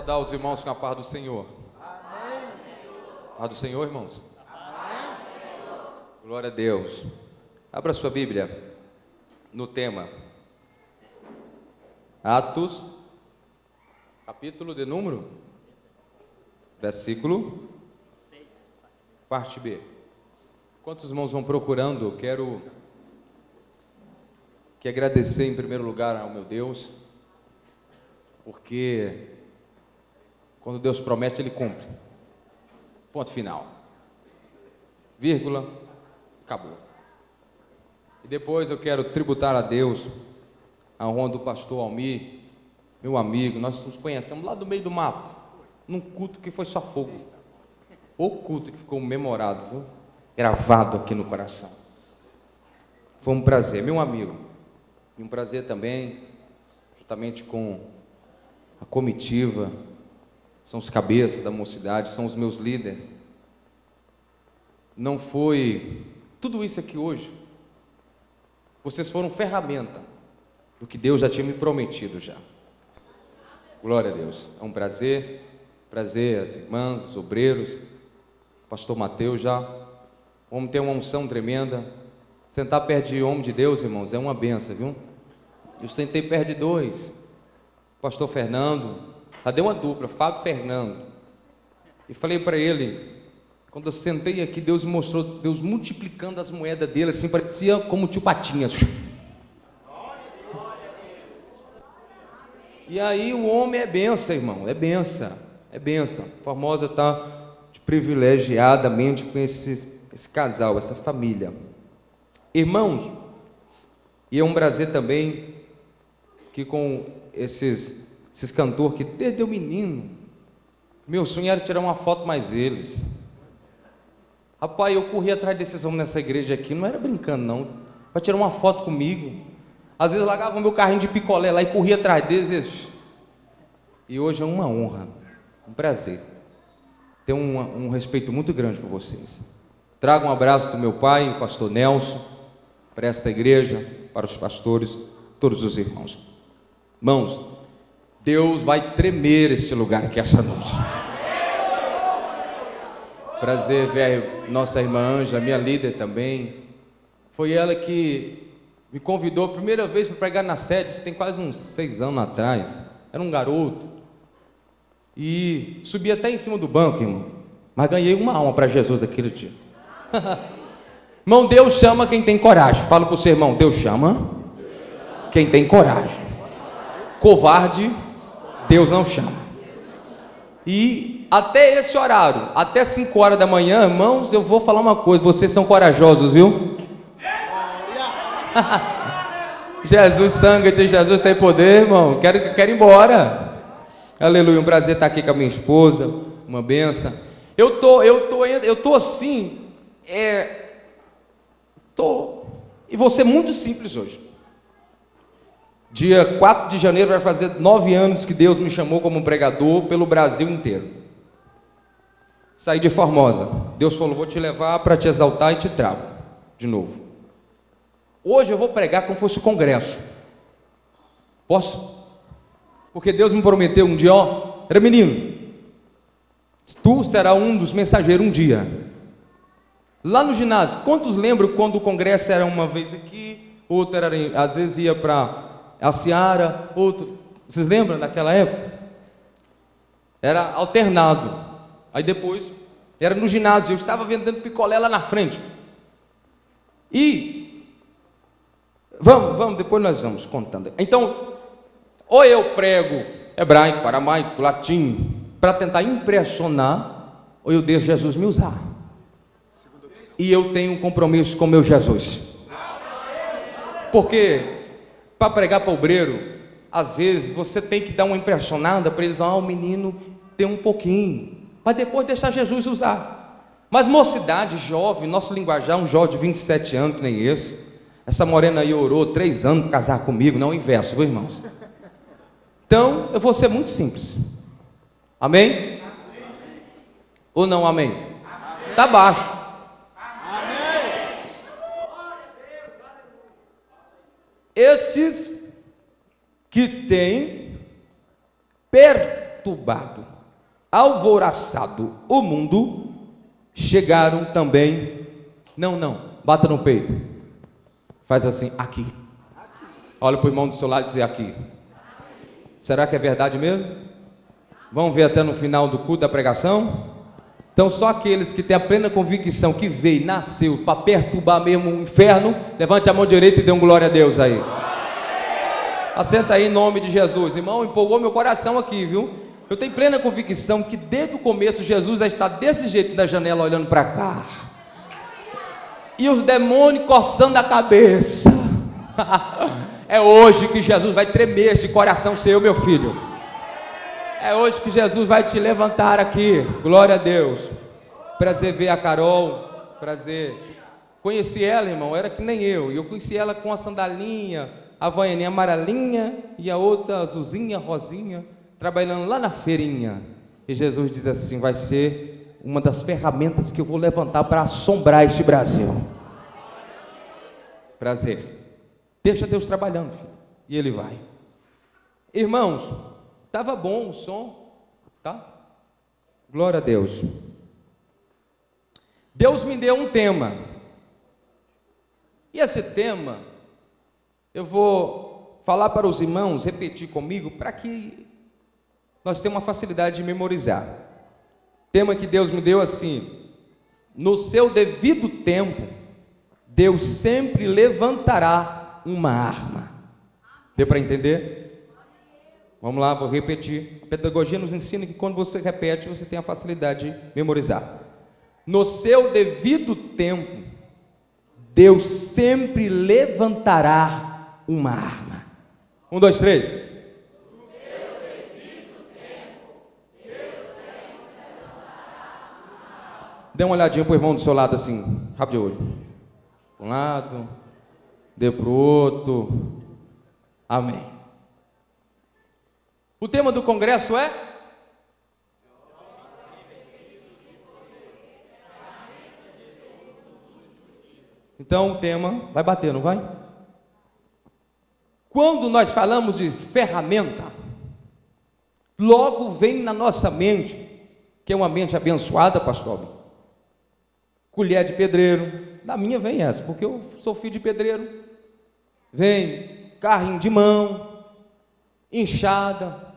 saudar os irmãos com a paz do Senhor. Amém. Paz do Senhor, irmãos. Amém. Glória a Deus. Abra sua Bíblia no tema Atos, capítulo de número, versículo 6, parte B. Enquanto os irmãos vão procurando, quero agradecer em primeiro lugar ao meu Deus, porque quando Deus promete, Ele cumpre. Ponto final. Vírgula, acabou. E depois eu quero tributar a Deus a honra do pastor Almir, meu amigo. Nós nos conhecemos lá do meio do mato, num culto que foi só fogo. O culto que ficou memorado, viu? Gravado aqui no coração. Foi um prazer, meu amigo. E um prazer também, juntamente com a comitiva, são os cabeças da mocidade, são os meus líderes. Não foi tudo isso aqui hoje. Vocês foram ferramenta do que Deus já tinha me prometido já. Glória a Deus. É um prazer as irmãs, os obreiros, pastor Mateus já. O homem tem uma unção tremenda. Sentar perto de homem de Deus, irmãos, é uma benção, viu? Eu sentei perto de dois. Pastor Fernando, já deu uma dupla, Fábio e Fernando. E falei para ele, quando eu sentei aqui, Deus me mostrou, Deus multiplicando as moedas dele, assim, parecia como tio Patinhas. E aí o homem é benção, irmão, é benção, é benção. Formosa está privilegiadamente com esse casal, essa família. Irmãos, e é um prazer também que com esses cantores que desde o menino, meu sonho era tirar uma foto mais eles. Rapaz, eu corri atrás desses homens nessa igreja aqui, não era brincando não, para tirar uma foto comigo. Às vezes largava o meu carrinho de picolé lá e corria atrás deles. E hoje é uma honra, um prazer. Tenho um respeito muito grande por vocês. Trago um abraço do meu pai, o pastor Nelson, para esta igreja, para os pastores, todos os irmãos. Irmãos, Deus vai tremer este lugar aqui essa noite. Prazer ver a nossa irmã Ângela, minha líder também. Foi ela que me convidou a primeira vez para pregar na sede, isso tem quase uns 6 anos atrás. Era um garoto. E subi até em cima do banco, irmão. Mas ganhei uma alma para Jesus daquele dia. Irmão, Deus chama quem tem coragem. Fala para o seu irmão, Deus chama quem tem coragem. Covarde, Deus não chama. E até esse horário, até 5 horas da manhã, irmãos, eu vou falar uma coisa, vocês são corajosos, viu? Jesus, sangue de Jesus tem poder, irmão. Quero ir embora. Aleluia, um prazer estar aqui com a minha esposa, uma benção. Eu tô assim, e vou ser muito simples hoje. Dia 4 de janeiro vai fazer 9 anos que Deus me chamou como pregador pelo Brasil inteiro. Saí de Formosa. Deus falou, vou te levar para te exaltar e te trago de novo. Hoje eu vou pregar como se fosse congresso. Posso? Porque Deus me prometeu um dia, era menino, tu será um dos mensageiros um dia. Lá no ginásio, quantos lembram quando o congresso era uma vez aqui, outro era, às vezes ia para a Seara, outro, vocês lembram daquela época? Era alternado. Aí depois, era no ginásio, eu estava vendendo picolé lá na frente. E, vamos, depois nós vamos contando. Então, ou eu prego hebraico, aramaico, latim, para tentar impressionar, ou eu deixo Jesus me usar. E eu tenho um compromisso com meu Jesus. Porque para pregar para o obreiro, às vezes você tem que dar uma impressionada para eles, o menino tem um pouquinho, mas depois deixar Jesus usar. Mas mocidade, jovem, nosso linguajar, um jovem de 27 anos, que nem esse, essa morena aí orou 3 anos para casar comigo, não é o inverso, viu, irmãos? Então, eu vou ser muito simples. Amém? Amém. Ou não amém? Amém. Está baixo. Amém. Esses que têm perturbado, alvoroçado o mundo, chegaram também. Não, bata no peito, faz assim, aqui. Olha para o irmão do seu lado e diz aqui. Será que é verdade mesmo? Vamos ver até no final do culto da pregação? Então só aqueles que têm a plena convicção que veio, nasceu para perturbar mesmo o inferno, levante a mão direita e dê um glória a Deus aí. Assenta aí em nome de Jesus. Irmão, empolgou meu coração aqui, viu? Eu tenho plena convicção que desde o começo Jesus já está desse jeito da janela olhando para cá. E os demônios coçando a cabeça. É hoje que Jesus vai tremer esse coração seu, meu filho. É hoje que Jesus vai te levantar aqui. Glória a Deus. Prazer ver a Carol. Prazer. Conheci ela, irmão, era que nem eu. E eu conheci ela com a sandalinha, a havaianinha amarelinha e a outra azulzinha, rosinha, trabalhando lá na feirinha. E Jesus diz assim: vai ser uma das ferramentas que eu vou levantar para assombrar este Brasil. Prazer. Deixa Deus trabalhando, filho. E Ele vai. Irmãos, estava bom o som, tá? Glória a Deus. Deus me deu um tema. E esse tema, eu vou falar para os irmãos, repetir comigo, para que nós tenhamos uma facilidade de memorizar. Tema que Deus me deu assim: no seu devido tempo, Deus sempre levantará uma arma. Deu para entender? Vamos lá, vou repetir. A pedagogia nos ensina que quando você repete, você tem a facilidade de memorizar. No seu devido tempo, Deus sempre levantará uma arma. 1, 2, 3. No seu devido tempo, Deus sempre levantará uma arma. Dê uma olhadinha para o irmão do seu lado assim, rápido de olho. Para um lado, dê para o outro. Amém. O tema do congresso é? Então o tema vai bater, não vai? Quando nós falamos de ferramenta, logo vem na nossa mente, que é uma mente abençoada, pastor, colher de pedreiro. Da minha vem essa, porque eu sou filho de pedreiro. Vem carrinho de mão, enxada.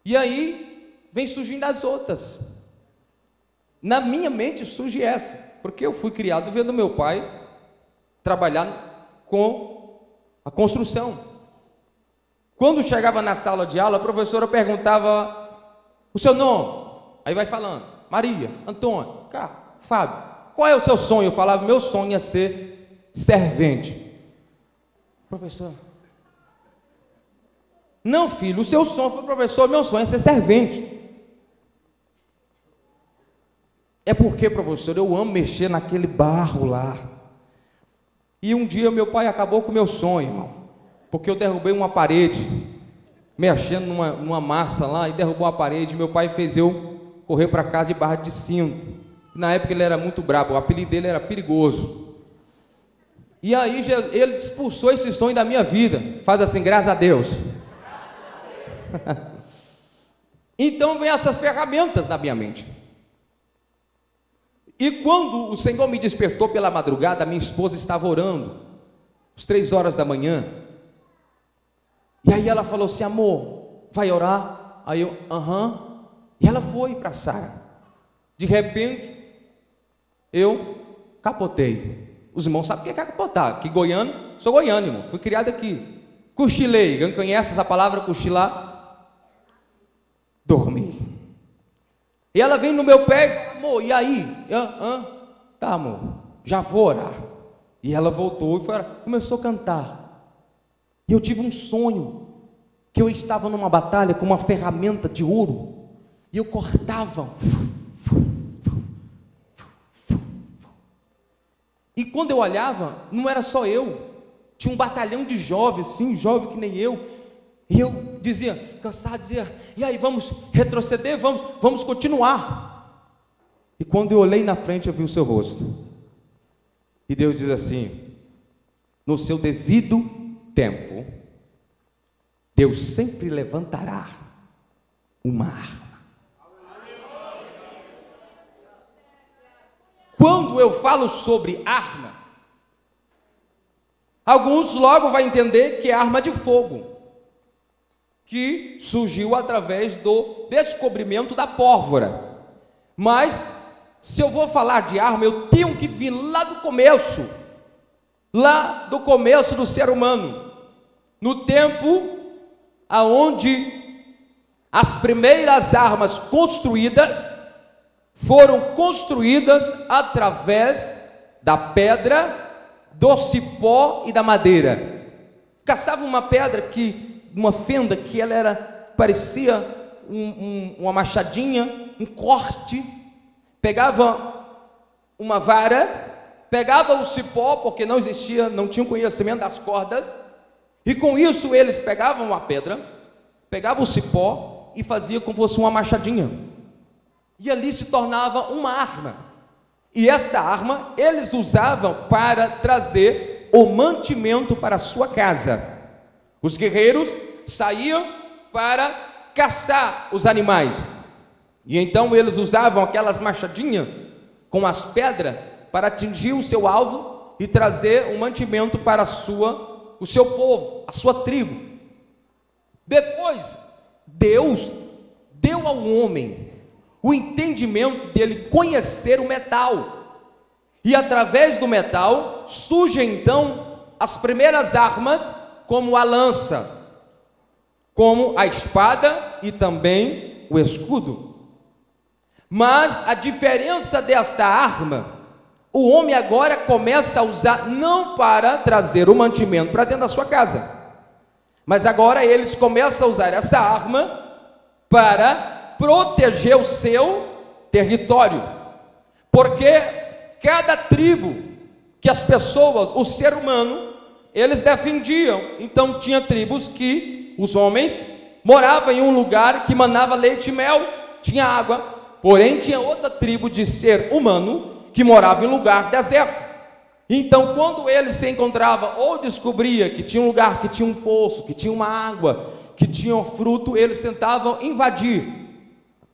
E aí vem surgindo as outras. Na minha mente surge essa, porque eu fui criado vendo meu pai trabalhar com a construção. Quando chegava na sala de aula, a professora perguntava o seu nome. Aí vai falando: Maria, Antônio, Fábio, qual é o seu sonho? Eu falava: meu sonho é ser servente. Professor: não, filho, o seu sonho foi professor, meu sonho é ser servente. É porque, professor, eu amo mexer naquele barro lá. E um dia meu pai acabou com o meu sonho, irmão, porque eu derrubei uma parede, mexendo numa massa lá, e derrubou a parede. Meu pai fez eu correr para casa de barra de cinto. Na época ele era muito brabo, o apelido dele era Perigoso. E aí ele expulsou esse sonho da minha vida. Faz assim: graças a Deus. Então vem essas ferramentas na minha mente. E quando o Senhor me despertou pela madrugada, minha esposa estava orando, às 3 horas da manhã. E aí ela falou assim: amor, vai orar? Aí eu, aham. E ela foi para a sala. De repente, eu capotei. Os irmãos sabem o que é capotar. Que goiano, sou goiano, irmão, fui criado aqui. Cochilei, quem conhece essa palavra, cochilar? Dormi. E ela vem no meu pé e fala: amor, e aí? Tá, amor, já vou orar. E ela voltou e começou a cantar. E eu tive um sonho, que eu estava numa batalha com uma ferramenta de ouro, e eu cortava. E quando eu olhava, não era só eu, tinha um batalhão de jovens, sim, jovem que nem eu. E eu dizia, cansado, dizia: e aí, vamos retroceder? Vamos continuar. E quando eu olhei na frente, eu vi o seu rosto. E Deus diz assim: no seu devido tempo, Deus sempre levantará uma arma. Quando eu falo sobre arma, alguns logo vão entender que é arma de fogo, que surgiu através do descobrimento da pólvora. Mas, se eu vou falar de arma, eu tenho que vir lá do começo do ser humano, no tempo aonde as primeiras armas construídas foram construídas através da pedra, do cipó e da madeira. Caçava uma pedra uma fenda que ela parecia uma machadinha, um corte, pegava uma vara, pegava o cipó, porque não tinha conhecimento das cordas, e com isso eles pegavam a pedra, pegavam o cipó e faziam como se fosse uma machadinha, e ali se tornava uma arma. E esta arma eles usavam para trazer o mantimento para a sua casa. Os guerreiros saíam para caçar os animais, e então eles usavam aquelas machadinhas com as pedras para atingir o seu alvo e trazer um mantimento para o seu povo, a sua tribo. Depois, Deus deu ao homem o entendimento dele conhecer o metal, e através do metal surgem então as primeiras armas, como a lança, como a espada e também o escudo. Mas a diferença desta arma, o homem agora começa a usar não para trazer o mantimento para dentro da sua casa, mas agora eles começam a usar essa arma para proteger o seu território, porque cada tribo que as pessoas, o ser humano, eles defendiam. Então tinha tribos que os homens moravam em um lugar que manava leite e mel, tinha água, porém tinha outra tribo de ser humano que morava em lugar deserto. Então quando eles se encontravam ou descobria que tinha um lugar que tinha um poço, que tinha uma água, que tinha um fruto, eles tentavam invadir.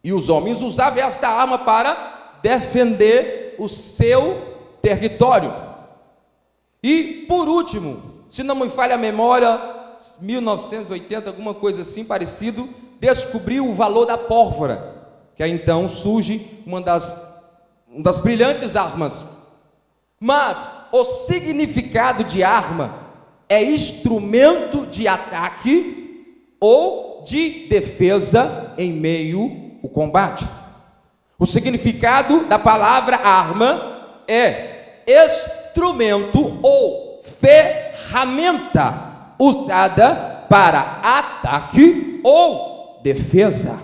E os homens usavam esta arma para defender o seu território. E por último, se não me falha a memória, 1980, alguma coisa assim parecido, descobriu o valor da pólvora, que aí então surge uma das brilhantes armas. Mas o significado de arma é instrumento de ataque ou de defesa em meio ao combate. O significado da palavra arma é instrumento ou ferramenta usada para ataque ou defesa.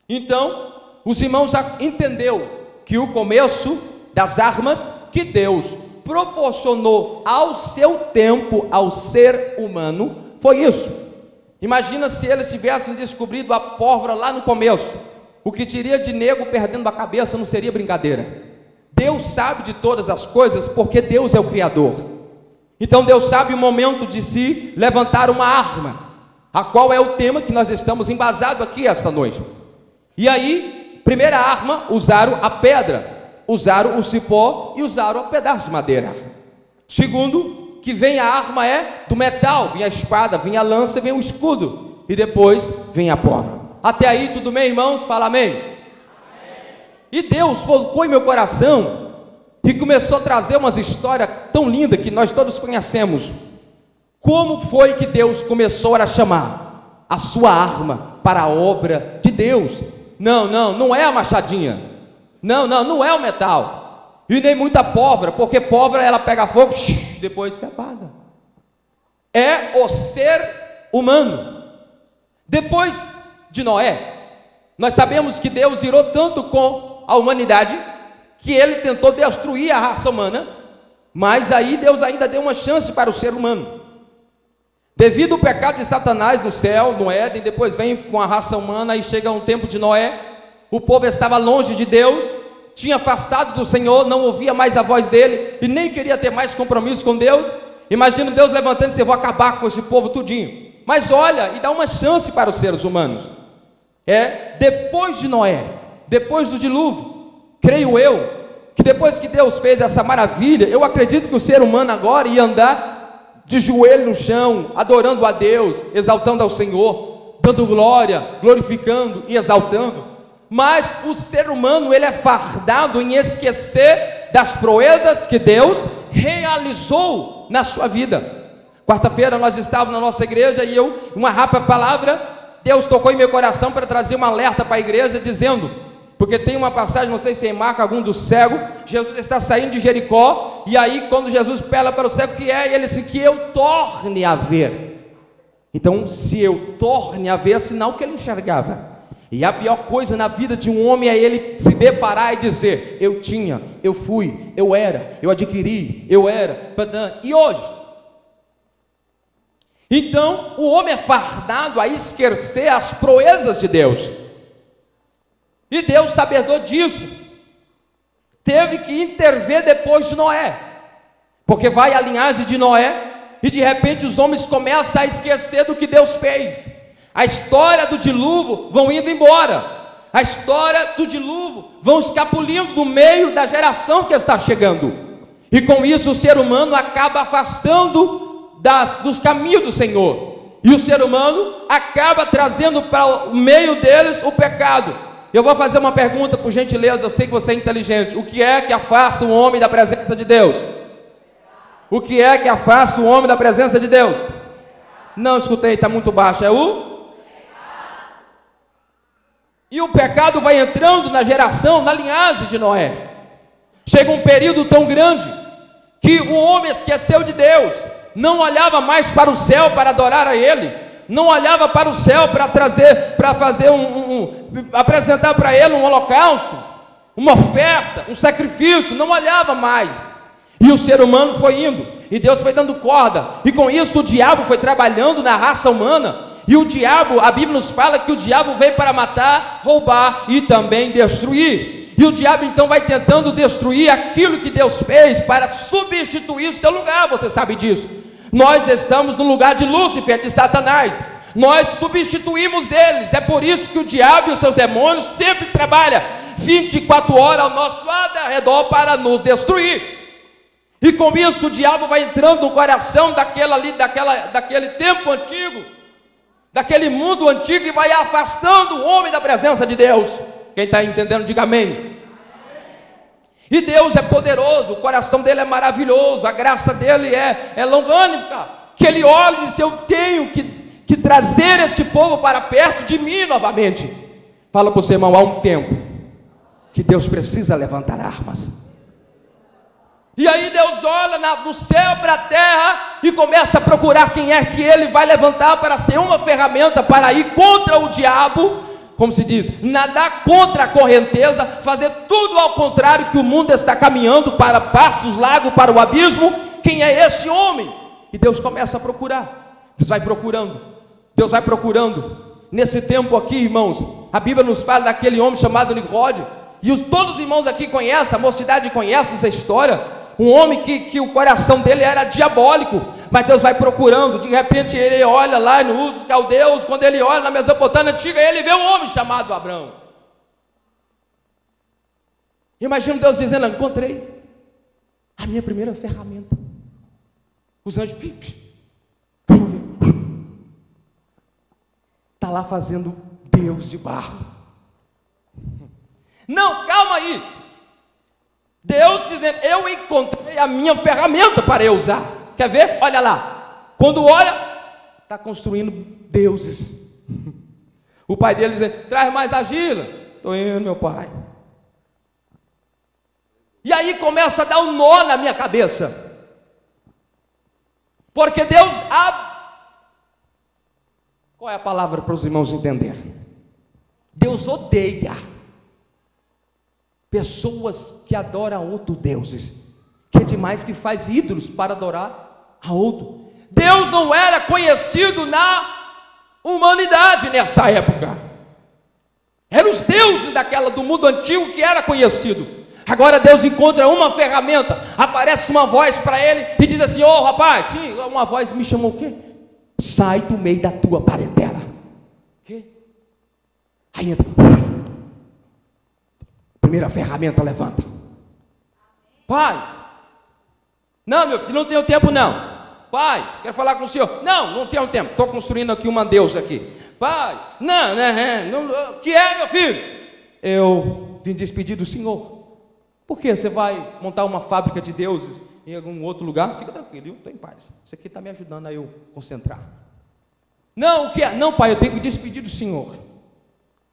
Então, os irmãos já entenderam que o começo das armas que Deus proporcionou ao seu tempo, ao ser humano, foi isso. Imagina se eles tivessem descobrido a pólvora lá no começo, o que teria de nego perdendo a cabeça não seria brincadeira. Deus sabe de todas as coisas, porque Deus é o Criador. Então Deus sabe o momento de se levantar uma arma, a qual é o tema que nós estamos embasados aqui esta noite. E aí, primeira arma, usaram a pedra, usaram o cipó e usaram um pedaço de madeira. Segundo, que vem a arma é do metal, vem a espada, vem a lança, vem o escudo, e depois vem a pólvora. Até aí tudo bem, irmãos? Fala amém. Amém. E Deus colocou em meu coração e começou a trazer umas histórias tão lindas que nós todos conhecemos. Como foi que Deus começou a chamar a sua arma para a obra de Deus? Não é a machadinha, não é o metal, e nem muita pólvora, porque pólvora ela pega fogo, depois se apaga. É o ser humano. Depois de Noé, nós sabemos que Deus irou tanto com a humanidade, que ele tentou destruir a raça humana, mas aí Deus ainda deu uma chance para o ser humano. Devido ao pecado de Satanás no céu, no Éden, depois vem com a raça humana, e chega um tempo de Noé, o povo estava longe de Deus, tinha afastado do Senhor, não ouvia mais a voz dele, e nem queria ter mais compromisso com Deus. Imagina Deus levantando e dizendo: vou acabar com esse povo tudinho. Mas olha, e dá uma chance para os seres humanos. é depois de Noé, depois do dilúvio. Creio eu que depois que Deus fez essa maravilha, eu acredito que o ser humano agora ia andar de joelho no chão, adorando a Deus, exaltando ao Senhor, dando glória, glorificando e exaltando. Mas o ser humano, ele é fardado em esquecer das proezas que Deus realizou na sua vida. Quarta-feira nós estávamos na nossa igreja e uma rápida palavra, Deus tocou em meu coração para trazer um alerta para a igreja, dizendo, porque tem uma passagem, não sei se em Marcos, algum do cego, Jesus está saindo de Jericó, e aí quando Jesus pela para o cego, que é? E ele disse, que eu torne a ver. Então, se eu torne a ver, é sinal que ele enxergava. E a pior coisa na vida de um homem é ele se deparar e dizer, eu tinha, eu fui, eu era, eu adquiri, eu era, e hoje? Então, o homem é fardado a esquecer as proezas de Deus. E Deus, sabedor disso, teve que intervir depois de Noé. Porque vai a linhagem de Noé, e de repente os homens começam a esquecer do que Deus fez. A história do dilúvio vão indo embora. A história do dilúvio vão escapulindo do meio da geração que está chegando. E com isso o ser humano acaba afastando dos caminhos do Senhor. E o ser humano acaba trazendo para o meio deles o pecado. Eu vou fazer uma pergunta, por gentileza, eu sei que você é inteligente. O que é que afasta o homem da presença de Deus? O que é que afasta o homem da presença de Deus? Não escutei, está muito baixo. É o? E o pecado vai entrando na geração, na linhagem de Noé. Chega um período tão grande que o homem esqueceu de Deus, não olhava mais para o céu para adorar a Ele, não olhava para o céu para fazer apresentar para Ele um holocausto, uma oferta, um sacrifício, não olhava mais. E o ser humano foi indo, e Deus foi dando corda, e com isso o diabo foi trabalhando na raça humana. E o diabo, a Bíblia nos fala que o diabo veio para matar, roubar e também destruir. E o diabo então vai tentando destruir aquilo que Deus fez para substituir o seu lugar, você sabe disso. Nós estamos no lugar de Lúcifer, de Satanás. Nós substituímos eles. É por isso que o diabo e os seus demônios sempre trabalham 24 horas ao nosso lado, ao redor, para nos destruir. E com isso o diabo vai entrando no coração daquele tempo antigo, daquele mundo antigo, e vai afastando o homem da presença de Deus. Quem está entendendo, diga amém. E Deus é poderoso, o coração dele é maravilhoso, a graça dele é longânima, que ele olha e diz, eu tenho que trazer esse povo para perto de mim novamente. Fala para o seu irmão, há um tempo que Deus precisa levantar armas. E aí Deus olha do céu para a terra e começa a procurar quem é que ele vai levantar para ser uma ferramenta para ir contra o diabo. Como se diz, nadar contra a correnteza, fazer tudo ao contrário que o mundo está caminhando, para passos largos, para o abismo. Quem é esse homem? E Deus começa a procurar. Deus vai procurando. Deus vai procurando. Nesse tempo aqui, irmãos, a Bíblia nos fala daquele homem chamado Nimrod. E todos os irmãos aqui conhecem, a mocidade conhece essa história. Um homem que o coração dele era diabólico, mas Deus vai procurando. De repente ele olha lá no Ur dos Caldeus, quando ele olha na Mesopotâmia antiga, ele vê um homem chamado Abrão. Imagina Deus dizendo, encontrei a minha primeira ferramenta. Os anjos, vamos ver, está lá fazendo Deus de barro. Não, calma aí. Deus dizendo, eu encontrei a minha ferramenta para eu usar. Quer ver? Olha lá. Quando olha, está construindo deuses. O pai dele dizendo, traz mais argila. Estou indo, meu pai. E aí começa a dar um nó na minha cabeça. Porque Deus abre. Qual é a palavra para os irmãos entenderem? Deus odeia pessoas que adoram outros deuses, que é demais, que faz ídolos para adorar a outro. Deus não era conhecido na humanidade nessa época. Eram os deuses do mundo antigo que era conhecido. Agora Deus encontra uma ferramenta, aparece uma voz para ele e diz assim, rapaz, sim, uma voz me chamou o quê? Sai do meio da tua parentela. Aí entra. Primeira ferramenta, levanta. Pai, não, meu filho, não tenho tempo não. Pai, quero falar com o senhor. Não tenho tempo, estou construindo aqui uma deusa aqui. Pai, não, que é, meu filho? Eu vim despedir do senhor. Por quê? Você vai montar uma fábrica de deuses em algum outro lugar? Fica tranquilo, eu estou em paz. Isso aqui está me ajudando a eu concentrar. Não, o que é? Não, pai, eu tenho que despedir do senhor.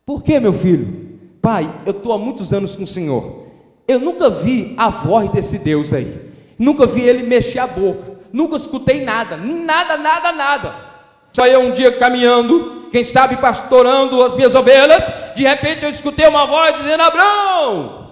Por quê, meu filho? Pai, eu estou há muitos anos com o senhor. Eu nunca vi a voz desse Deus aí. Nunca vi ele mexer a boca. Nunca escutei nada. Só eu um dia caminhando, quem sabe pastorando as minhas ovelhas, de repente eu escutei uma voz dizendo: Abrão!